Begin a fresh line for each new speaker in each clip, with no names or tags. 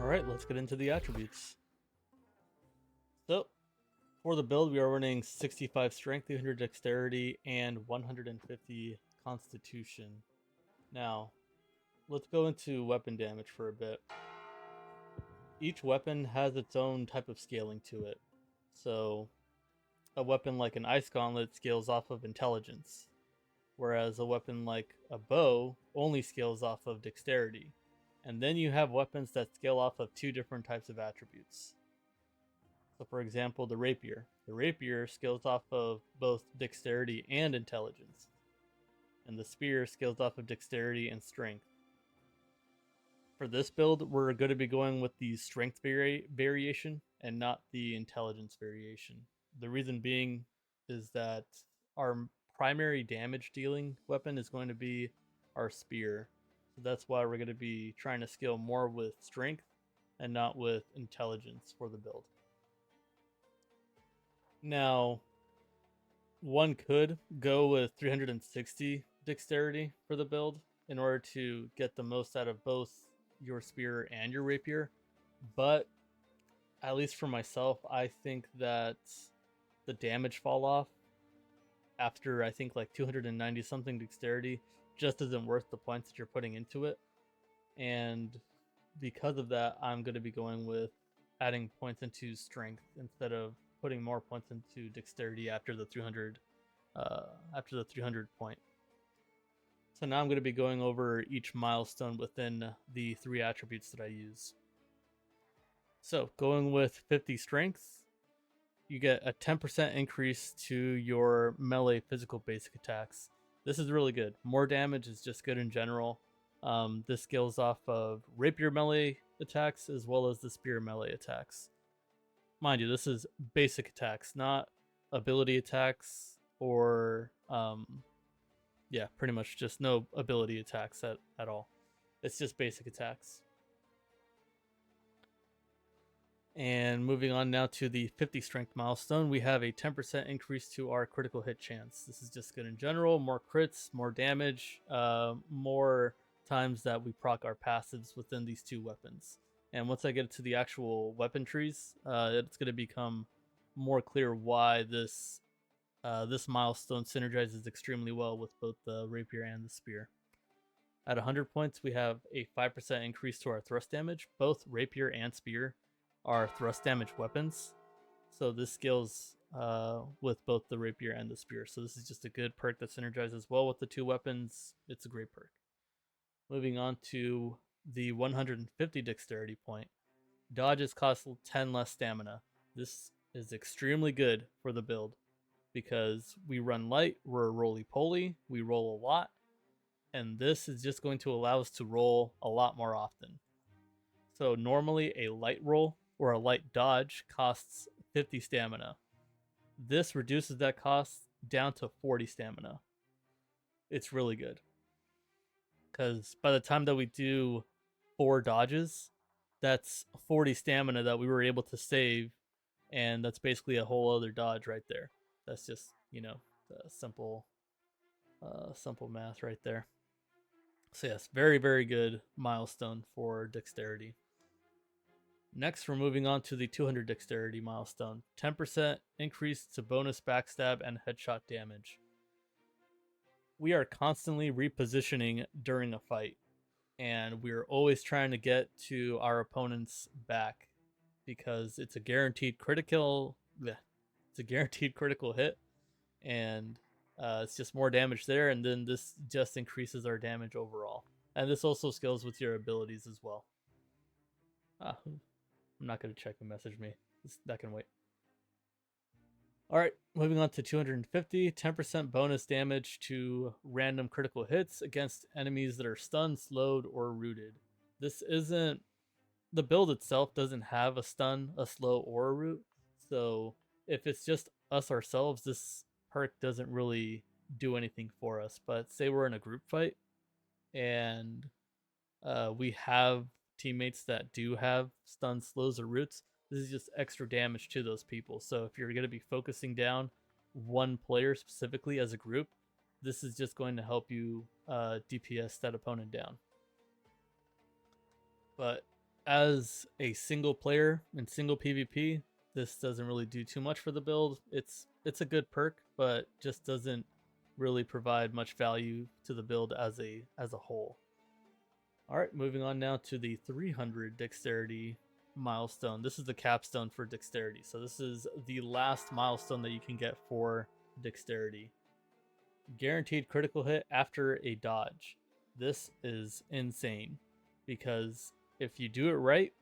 Alright, let's get into the attributes. So, for the build, we are running 65 strength, 300 dexterity, and 150 constitution. Now, let's go into weapon damage for a bit. Each weapon has its own type of scaling to it. So, a weapon like an ice gauntlet scales off of intelligence, whereas a weapon like a bow only scales off of dexterity. And then you have weapons that scale off of two different types of attributes. So, for example, the rapier. The rapier scales off of both dexterity and intelligence, and the spear scales off of dexterity and strength. For this build, we're going to be going with the strength variation and not the intelligence variation. The reason being is that our primary damage dealing weapon is going to be our spear. So that's why we're going to be trying to scale more with strength and not with intelligence for the build. Now, one could go with 360 dexterity for the build in order to get the most out of both your spear and your rapier, but at least for myself, I think that the damage fall off after I think like 290 something dexterity just isn't worth the points that you're putting into it. And because of that, I'm going to be going with adding points into strength instead of putting more points into dexterity after the 300 point. So now I'm going to be going over each milestone within the three attributes that I use. So going with 50 strength, you get a 10% increase to your melee physical basic attacks. This is really good. More damage is just good in general. This scales off of rapier melee attacks as well as the spear melee attacks. Mind you, this is basic attacks, not ability attacks or pretty much just no ability attacks at all. It's just basic attacks. And moving on now to the 50 strength milestone, we have a 10% increase to our critical hit chance. This is just good in general. More crits, more damage, more times that we proc our passives within these two weapons. And once I get to the actual weapon trees, it's going to become more clear why this milestone synergizes extremely well with both the rapier and the spear. At 100 points, we have a 5% increase to our thrust damage. Both rapier and spear are thrust damage weapons, so this scales with both the rapier and the spear. So this is just a good perk that synergizes well with the two weapons. It's a great perk. Moving on to the 150 dexterity point. Dodges cost 10 less stamina. This is extremely good for the build because we run light, we're roly-poly, we roll a lot, and this is just going to allow us to roll a lot more often. So normally a light roll or a light dodge costs 50 stamina. This reduces that cost down to 40 stamina. It's really good, because by the time that we do 4 dodges, that's 40 stamina that we were able to save, and that's basically a whole other dodge right there. That's just, the simple math right there. So yes, very, very good milestone for dexterity. Next, we're moving on to the 200 dexterity milestone. 10% increase to bonus backstab and headshot damage. We are constantly repositioning during a fight, and we're always trying to get to our opponent's back because it's a guaranteed critical hit, and it's just more damage there, and then this just increases our damage overall. And this also scales with your abilities as well. I'm not going to check and message me. That can wait. Alright, moving on to 250. 10% bonus damage to random critical hits against enemies that are stunned, slowed, or rooted. This isn't... The build itself doesn't have a stun, a slow, or a root. So if it's just us ourselves, this perk doesn't really do anything for us. But say we're in a group fight and we have teammates that do have stun, slows, or roots, this is just extra damage to those people. So if you're going to be focusing down one player specifically as a group, this is just going to help you DPS that opponent down. But as a single player in single PvP, this doesn't really do too much for the build. It's a good perk, but just doesn't really provide much value to the build as a whole. All right, moving on now to the 300 dexterity milestone. This is the capstone for dexterity. So this is the last milestone that you can get for dexterity. Guaranteed critical hit after a dodge. This is insane because if you do it right,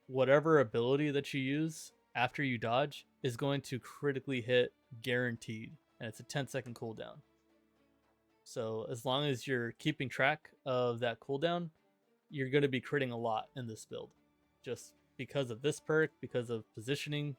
whatever ability that you use after you dodge is going to critically hit guaranteed, and it's a 10-second cooldown. So as long as you're keeping track of that cooldown, you're going to be critting a lot in this build. Just because of this perk, because of positioning,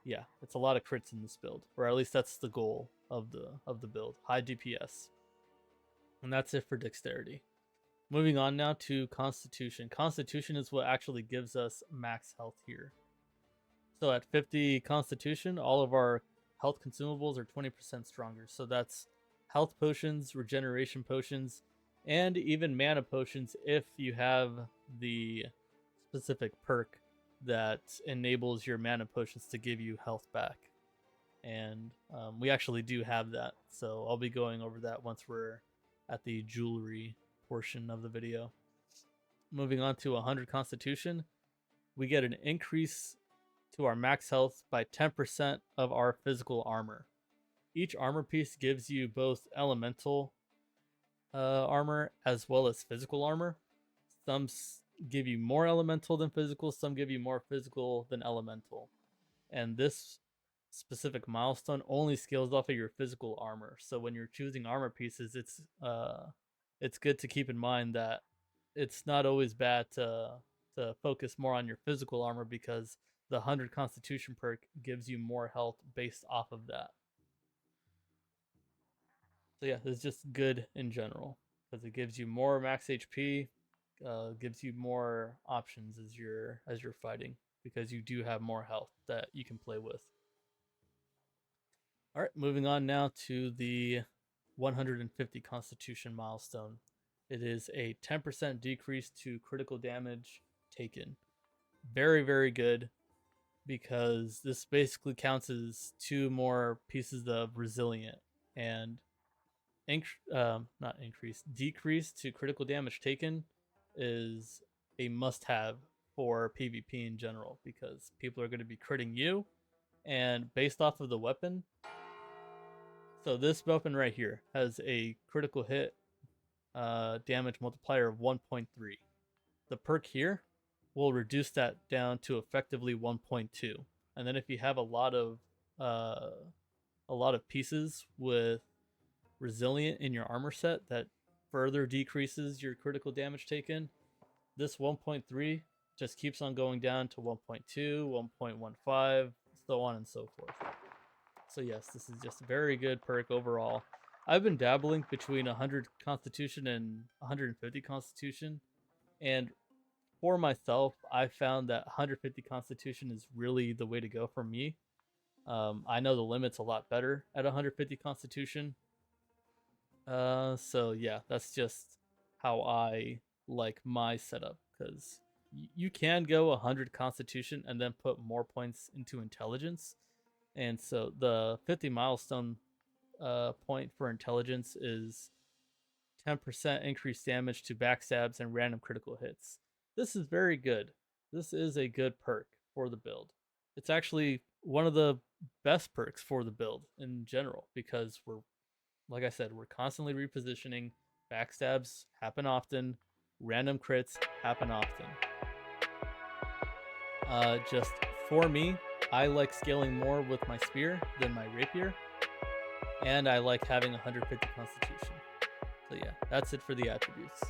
yeah, it's a lot of crits in this build, or at least that's the goal of the build. High DPS. And that's it for dexterity. Moving on now to constitution. Constitution is what actually gives us max health here. So at 50 constitution, all of our health consumables are 20% stronger. So that's health potions, regeneration potions, and even mana potions if you have the specific perk that enables your mana potions to give you health back. And we actually do have that, so I'll be going over that once we're at the jewelry portion of the video. Moving on to 100 constitution, we get an increase to our max health by 10% of our physical armor. Each armor piece gives you both elemental armor as well as physical armor. Some give you more elemental than physical, some give you more physical than elemental. And this specific milestone only scales off of your physical armor. So when you're choosing armor pieces, it's good to keep in mind that it's not always bad to focus more on your physical armor, because the 100 constitution perk gives you more health based off of that. So yeah, it's just good in general because it gives you more max HP, gives you more options as you're fighting, because you do have more health that you can play with. All right, moving on now to the 150 constitution milestone. It is a 10% decrease to critical damage taken. Very, very good, because this basically counts as 2 more pieces of resilient, and decrease to critical damage taken is a must-have for PvP in general, because people are going to be critting you, and based off of the weapon. So this weapon right here has a critical hit damage multiplier of 1.3. The perk here will reduce that down to effectively 1.2. And then if you have a lot of pieces with resilient in your armor set, that further decreases your critical damage taken. This 1.3 just keeps on going down to 1.2, 1.15, so on and so forth. So yes, this is just a very good perk overall. I've been dabbling between 100 constitution and 150 constitution, and for myself, I found that 150 constitution is really the way to go for me. I know the limit's a lot better at 150 constitution. So yeah, that's just how I like my setup, because you can go 100 constitution and then put more points into intelligence. And so the 50 milestone point for intelligence is 10% increased damage to backstabs and random critical hits. This is very good. This is a good perk for the build. It's actually one of the best perks for the build in general, because like I said, we're constantly repositioning. Backstabs happen often. Random crits happen often. Just for me, I like scaling more with my spear than my rapier, and I like having 150 constitution. So yeah, that's it for the attributes.